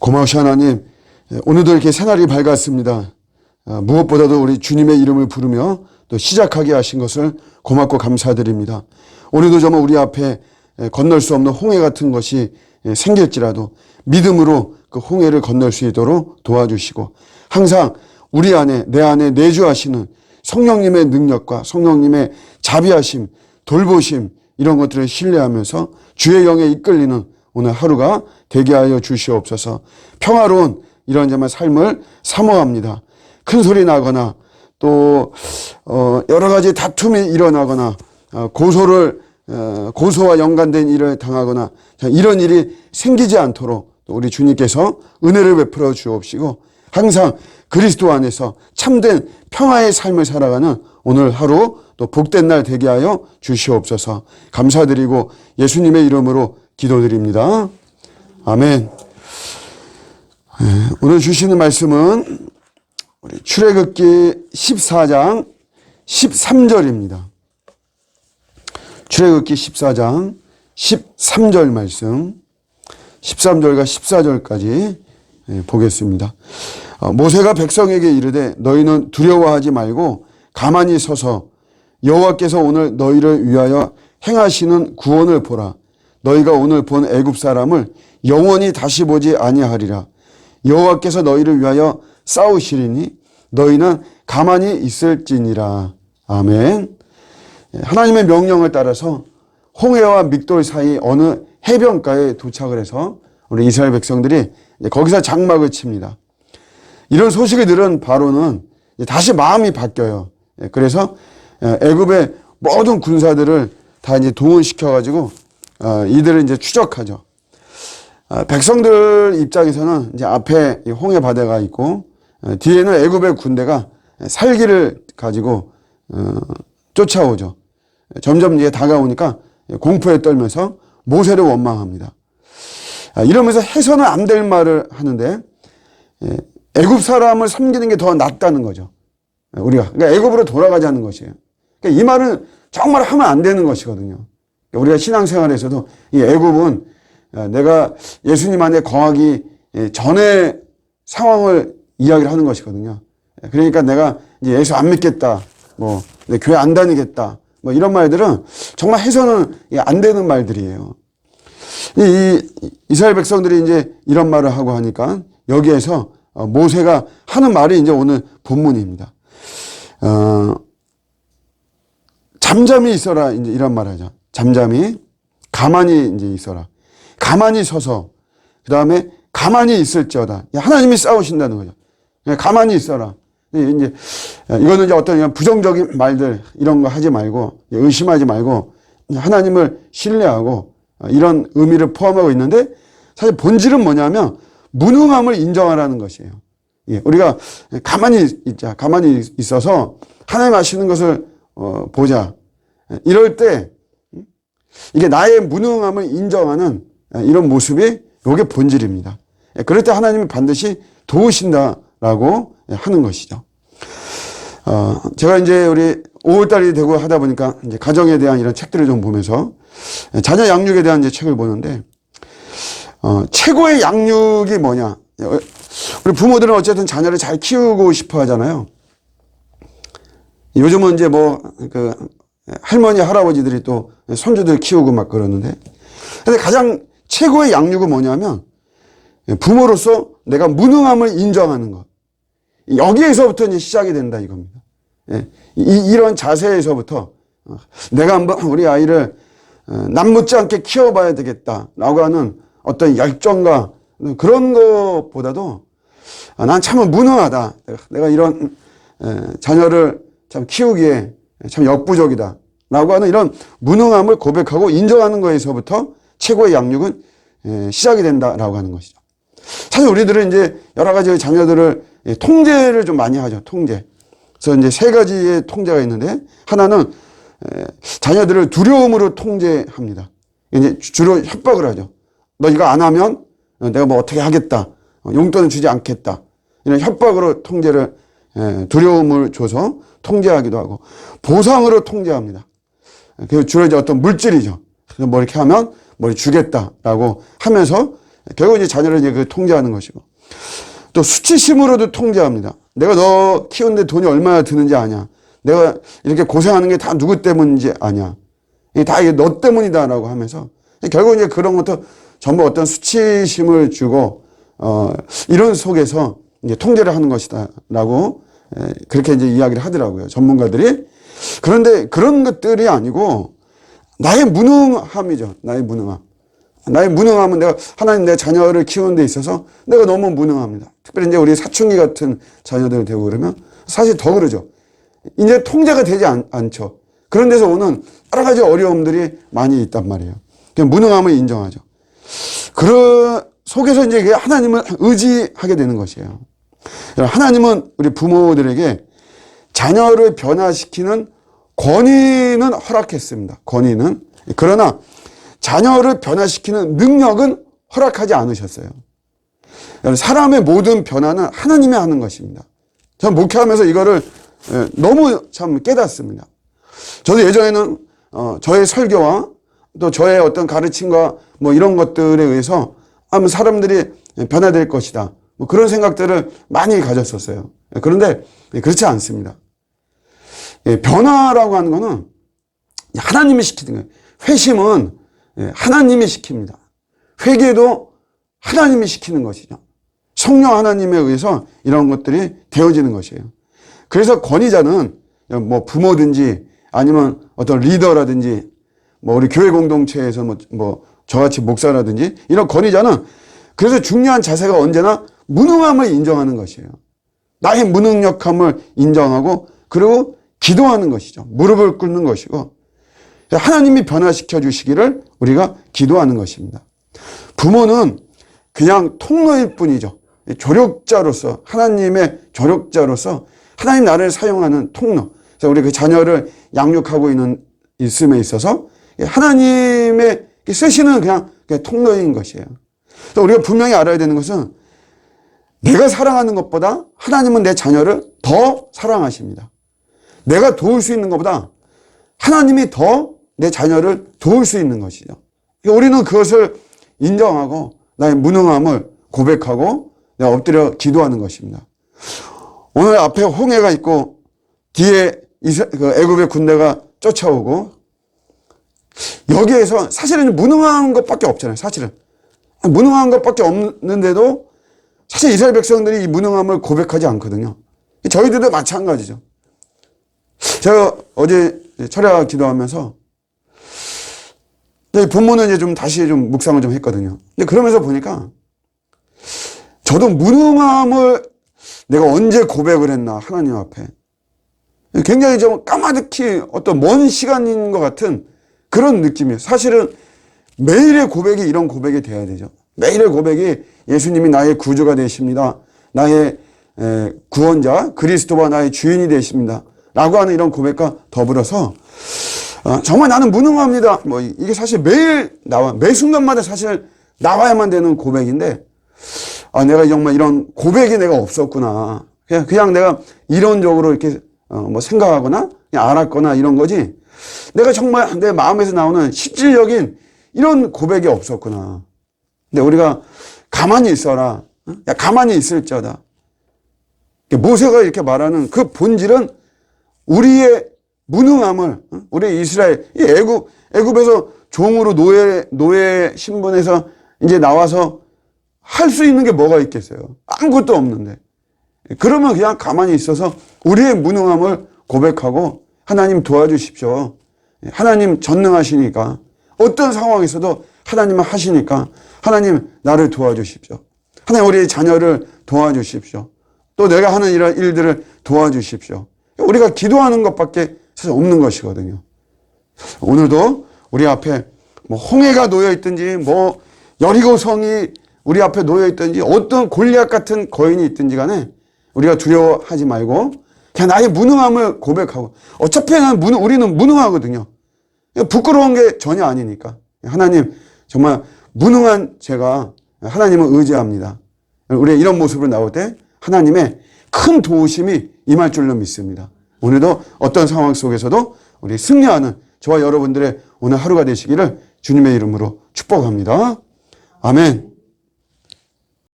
고마우신 하나님, 오늘도 이렇게 새날이 밝았습니다. 무엇보다도 우리 주님의 이름을 부르며 또 시작하게 하신 것을 고맙고 감사드립니다. 오늘도 정말 우리 앞에 건널 수 없는 홍해 같은 것이 생길지라도 믿음으로 그 홍해를 건널 수 있도록 도와주시고, 항상 우리 안에, 내 안에 내주하시는 성령님의 능력과 성령님의 자비하심, 돌보심, 이런 것들을 신뢰하면서 주의 영에 이끌리는 오늘 하루가 되게 하여 주시옵소서. 평화로운 이런 정말 삶을 사모합니다. 큰 소리 나거나 또 여러 가지 다툼이 일어나거나 고소와 연관된 일을 당하거나 이런 일이 생기지 않도록 우리 주님께서 은혜를 베풀어 주옵시고, 항상 그리스도 안에서 참된 평화의 삶을 살아가는 오늘 하루 또 복된 날 되게 하여 주시옵소서. 감사드리고 예수님의 이름으로 기도드립니다. 아멘. 오늘 주시는 말씀은 우리 출애굽기 14장 13절입니다. 출애굽기 14장 13절 말씀, 13절과 14절까지 보겠습니다. 모세가 백성에게 이르되 너희는 두려워하지 말고 가만히 서서 여호와께서 오늘 너희를 위하여 행하시는 구원을 보라. 너희가 오늘 본 애굽 사람을 영원히 다시 보지 아니하리라. 여호와께서 너희를 위하여 싸우시리니 너희는 가만히 있을지니라. 아멘. 하나님의 명령을 따라서 홍해와 믹돌 사이 어느 해변가에 도착을 해서 우리 이스라엘 백성들이 거기서 장막을 칩니다. 이런 소식을 들은 바로는 다시 마음이 바뀌어요. 그래서 애굽의 모든 군사들을 다 이제 동원시켜 가지고 이들을 이제 추적하죠. 백성들 입장에서는 이제 앞에 홍해 바다가 있고 뒤에는 애굽의 군대가 살기를 가지고 쫓아오죠. 점점 이제 다가오니까 공포에 떨면서 모세를 원망합니다. 이러면서 해서는 안 될 말을 하는데 애굽 사람을 섬기는 게 더 낫다는 거죠. 우리가 그러니까 애굽으로 돌아가자는 것이에요. 그러니까 이 말은 정말 하면 안 되는 것이거든요. 우리가 신앙생활에서도 이 애굽은 내가 예수님 안에 거하기 전의 상황을 이야기를 하는 것이거든요. 그러니까 내가 이제 예수 안 믿겠다, 뭐 내 교회 안 다니겠다, 뭐 이런 말들은 정말 해서는 안 되는 말들이에요. 이스라엘 백성들이 이제 이런 말을 하고 하니까 여기에서 모세가 하는 말이 이제 오늘 본문입니다. 잠잠히 있어라, 이제 이런 말 하죠. 잠잠히, 가만히 이제 있어라. 가만히 서서, 그 다음에 가만히 있을지어다. 하나님이 싸우신다는 거죠. 가만히 있어라. 이제 이거는 이제 어떤 부정적인 말들 이런 거 하지 말고, 의심하지 말고 하나님을 신뢰하고 이런 의미를 포함하고 있는데, 사실 본질은 뭐냐면 무능함을 인정하라는 것이에요. 우리가 가만히 있자, 가만히 있어서 하나님 하시는 것을 보자. 이럴 때 이게 나의 무능함을 인정하는 이런 모습이 이게 본질입니다. 그럴 때 하나님이 반드시 도우신다라고 하는 것이죠. 제가 이제 우리 5월달이 되고 하다 보니까 이제 가정에 대한 이런 책들을 좀 보면서 자녀 양육에 대한 이제 책을 보는데, 최고의 양육이 뭐냐? 우리 부모들은 어쨌든 자녀를 잘 키우고 싶어 하잖아요. 요즘은 이제 할머니, 할아버지들이 또 손주들 키우고 막 그러는데, 근데 가장 최고의 양육은 뭐냐면 부모로서 내가 무능함을 인정하는 것. 여기에서부터 이제 시작이 된다 이겁니다. 이런 자세에서부터 내가 한번 우리 아이를 남묻지 않게 키워봐야 되겠다라고 하는 어떤 열정과 그런 것보다도 난 참 무능하다. 내가 이런 자녀를 참 키우기에 참 역부족이다 라고 하는 이런 무능함을 고백하고 인정하는 것에서부터 최고의 양육은 시작이 된다라고 하는 것이죠. 사실 우리들은 이제 여러 가지 자녀들을 통제를 좀 많이 하죠. 통제. 그래서 이제 세 가지의 통제가 있는데, 하나는 자녀들을 두려움으로 통제합니다. 이제 주로 협박을 하죠. 너 이거 안 하면 내가 뭐 어떻게 하겠다. 용돈을 주지 않겠다. 이런 협박으로 통제를, 두려움을 줘서 통제하기도 하고, 보상으로 통제합니다. 그 주로 이제 어떤 물질이죠. 뭐 이렇게 하면 뭘 주겠다라고 하면서 결국 이제 자녀를 이제 그 통제하는 것이고, 또 수치심으로도 통제합니다. 내가 너 키우는데 돈이 얼마나 드는지 아냐. 내가 이렇게 고생하는 게 다 누구 때문인지 아냐. 다 이게 너 때문이다라고 하면서 결국 이제 그런 것도 전부 어떤 수치심을 주고 이런 속에서 이제 통제를 하는 것이다라고 그렇게 이제 이야기를 하더라고요. 전문가들이. 그런데 그런 것들이 아니고 나의 무능함이죠. 나의 무능함. 나의 무능함은 내가 하나님 내 자녀를 키우는 데 있어서 내가 너무 무능합니다. 특별히 이제 우리 사춘기 같은 자녀들 되고 그러면 사실 더 그러죠. 이제 통제가 되지 않죠. 그런 데서 오는 여러 가지 어려움들이 많이 있단 말이에요. 그냥 무능함을 인정하죠. 그 속에서 이제 하나님을 의지하게 되는 것이에요. 하나님은 우리 부모들에게 자녀를 변화시키는 권위는 허락했습니다. 권위는. 그러나 자녀를 변화시키는 능력은 허락하지 않으셨어요. 사람의 모든 변화는 하나님이 하는 것입니다. 저는 목회하면서 이거를 너무 참 깨닫습니다. 저도 예전에는 저의 설교와 또 저의 어떤 가르침과 뭐 이런 것들에 의해서 사람들이 변화될 것이다. 뭐 그런 생각들을 많이 가졌었어요. 그런데 그렇지 않습니다. 변화라고 하는 거는 하나님이 시키는 거예요. 회심은 하나님이 시킵니다. 회개도 하나님이 시키는 것이죠. 성령 하나님에 의해서 이런 것들이 되어지는 것이에요. 그래서 권위자는 뭐 부모든지 아니면 어떤 리더라든지 뭐 우리 교회 공동체에서 뭐 저같이 목사라든지 이런 권위자는 그래서 중요한 자세가 언제나 무능함을 인정하는 것이에요. 나의 무능력함을 인정하고 그리고 기도하는 것이죠. 무릎을 꿇는 것이고 하나님이 변화시켜 주시기를 우리가 기도하는 것입니다. 부모는 그냥 통로일 뿐이죠. 조력자로서 하나님의 조력자로서 하나님 나를 사용하는 통로. 그래서 우리 그 자녀를 양육하고 있음에 있어서 하나님의 쓰시는 그냥 통로인 것이에요. 그래서 우리가 분명히 알아야 되는 것은 내가 사랑하는 것보다 하나님은 내 자녀를 더 사랑하십니다. 내가 도울 수 있는 것보다 하나님이 더 내 자녀를 도울 수 있는 것이죠. 우리는 그것을 인정하고 나의 무능함을 고백하고 내가 엎드려 기도하는 것입니다. 오늘 앞에 홍해가 있고 뒤에 애굽의 군대가 쫓아오고 여기에서 사실은 무능한 것밖에 없잖아요. 사실은 무능한 것밖에 없는데도 사실 이스라엘 백성들이 이 무능함을 고백하지 않거든요. 저희들도 마찬가지죠. 제가 어제 철야 기도하면서 본문은 이제 좀 다시 좀 묵상을 좀 했거든요. 근데 그러면서 보니까 저도 무능함을 내가 언제 고백을 했나 하나님 앞에 굉장히 좀 까마득히 어떤 먼 시간인 것 같은 그런 느낌이에요. 사실은 매일의 고백이 이런 고백이 돼야 되죠. 매일의 고백이 예수님이 나의 구주가 되십니다. 나의 구원자 그리스도와 나의 주인이 되십니다. 라고 하는 이런 고백과 더불어서 정말 나는 무능합니다. 뭐 이게 사실 매일 매 순간마다 사실 나와야만 되는 고백인데 내가 정말 이런 고백이 내가 없었구나. 그냥 내가 이론적으로 이렇게 뭐 생각하거나 그냥 알았거나 이런 거지. 내가 정말 내 마음에서 나오는 실질적인 이런 고백이 없었구나. 근데 우리가 가만히 있어라. 야, 가만히 있을자다. 모세가 이렇게 말하는 그 본질은 우리의 무능함을 우리 이스라엘 이 애굽에서 종으로 노예 신분에서 이제 나와서 할 수 있는 게 뭐가 있겠어요? 아무것도 없는데. 그러면 그냥 가만히 있어서 우리의 무능함을 고백하고 하나님 도와주십시오. 하나님 전능하시니까 어떤 상황에서도 하나님은 하시니까 하나님 나를 도와주십시오. 하나님 우리 자녀를 도와주십시오. 또 내가 하는 이런 일들을 도와주십시오. 우리가 기도하는 것밖에 사실 없는 것이거든요. 오늘도 우리 앞에 뭐 홍해가 놓여 있든지 뭐 여리고성이 우리 앞에 놓여 있든지 어떤 골리앗 같은 거인이 있든지 간에 우리가 두려워하지 말고 그냥 나의 무능함을 고백하고 어차피 우리는 무능하거든요. 부끄러운 게 전혀 아니니까 하나님 정말 무능한 제가 하나님을 의지합니다. 우리 이런 모습으로 나올 때 하나님의 큰 도우심이 임할 줄로 믿습니다. 오늘도 어떤 상황 속에서도 우리 승리하는 저와 여러분들의 오늘 하루가 되시기를 주님의 이름으로 축복합니다. 아멘.